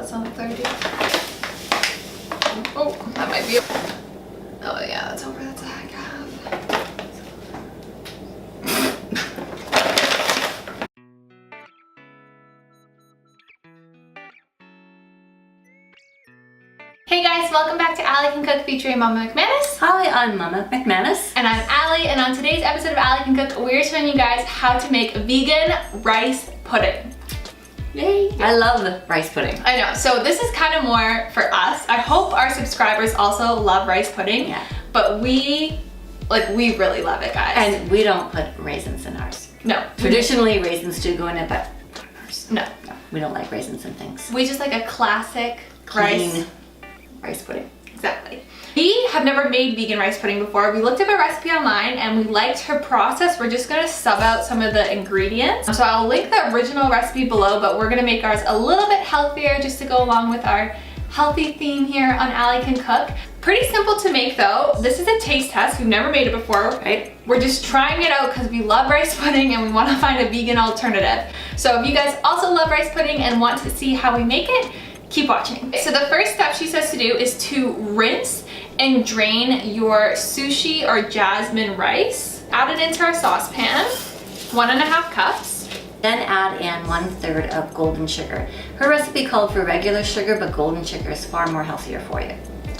that's on the 30th. Oh, that might be. Oh yeah, that's over. That's a heck half. Hey guys, welcome back to Ally Can Cook featuring Mama McManus. Hi, I'm Mama McManus. And I'm Ally, and on today's episode of Ally Can Cook, we're showing you guys how to make vegan rice pudding. Yay! I love rice pudding. I know, so this is kind of more for us. I hope our subscribers also love rice pudding. Yeah. But we really love it, guys. And we don't put raisins in ours. No. Traditionally, raisins do go in it, but not in ours. No. We don't like raisins and things. We just like a classic Clean rice pudding. Exactly. We have never made vegan rice pudding before. We looked up a recipe online and we liked her process. We're just gonna sub out some of the ingredients. So I'll link the original recipe below, but we're gonna make ours a little bit healthier just to go along with our healthy theme here on Ally Can Cook. Pretty simple to make though. This is a taste test. We've never made it before, right? We're just trying it out because we love rice pudding and we want to find a vegan alternative. So if you guys also love rice pudding and want to see how we make it, keep watching. So the first step she says to do is to rinse and drain your sushi or jasmine rice. Add it into our saucepan, 1.5 cups. Then add in 1/3 of golden sugar. Her recipe called for regular sugar, but golden sugar is far more healthier for you.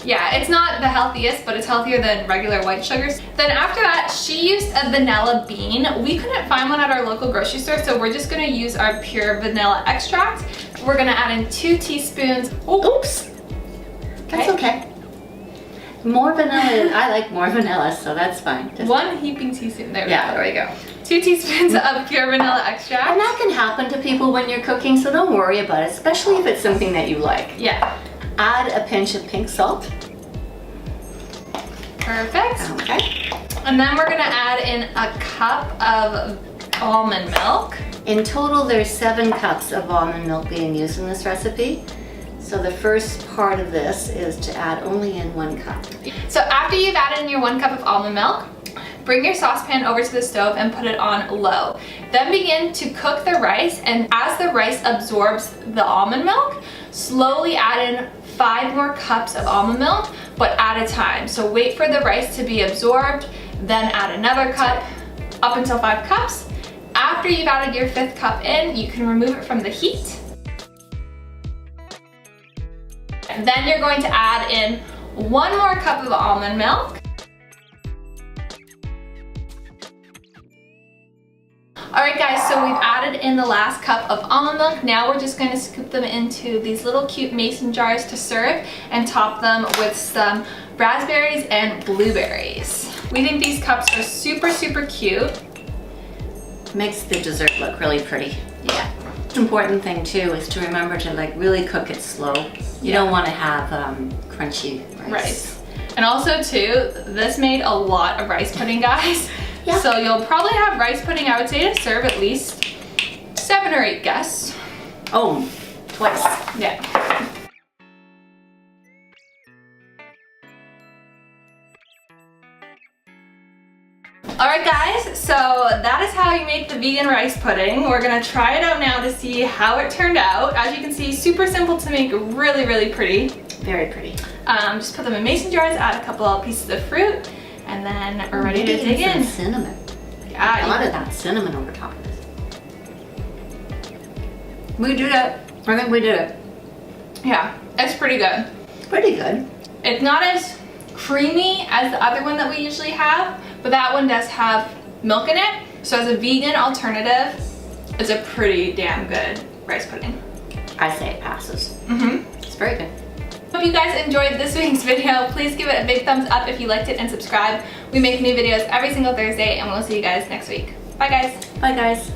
Yeah, it's not the healthiest, but it's healthier than regular white sugars. Then after that, she used a vanilla bean. We couldn't find one at our local grocery store, so we're just gonna use our pure vanilla extract. We're gonna add in 2 teaspoons. Oops. That's okay. More vanilla, I like more vanilla, so that's fine. Just 1 heaping teaspoon, there we go. 2 teaspoons of pure vanilla extract. And that can happen to people when you're cooking, so don't worry about it, especially if it's something that you like. Yeah. Add a pinch of pink salt. Perfect. Okay. And then we're gonna add in a cup of almond milk. In total, there's 7 cups of almond milk being used in this recipe. So the first part of this is to add only in 1 cup. So after you've added in your 1 cup of almond milk, bring your saucepan over to the stove and put it on low. Then begin to cook the rice, and as the rice absorbs the almond milk, slowly add in 5 more cups of almond milk, but at a time. So wait for the rice to be absorbed, then add another cup, up until 5 cups. After you've added your 5th cup in, you can remove it from the heat. And then you're going to add in 1 more cup of almond milk. Alright guys, so we've added in the last cup of almond milk. Now we're just going to scoop them into these little cute mason jars to serve and top them with some raspberries and blueberries. We think these cups are super, super cute. Makes the dessert look really pretty. Yeah. The important thing too is to remember to really cook it slow. You don't want to have crunchy rice. And also too, this made a lot of rice pudding, guys. Yeah. So you'll probably have rice pudding, I would say, to serve at least 7 or 8 guests. Oh, twice. Yeah. Alright guys, so that is how you make the vegan rice pudding. We're gonna try it out now to see how it turned out. As you can see, super simple to make, really, really pretty. Very pretty. Just put them in mason jars, add a couple of pieces of fruit, and then we're ready to dig in. Some cinnamon. Yeah, A lot of that cinnamon over top of this. We did it. I think we did it. Yeah, it's pretty good. Pretty good. It's not as creamy as the other one that we usually have, but that one does have milk in it. So as a vegan alternative, it's a pretty damn good rice pudding. I say it passes. It's very good. Hope you guys enjoyed this week's video. Please give it a big thumbs up if you liked it and subscribe. We make new videos every single Thursday, and we'll see you guys next week. Bye guys. Bye guys.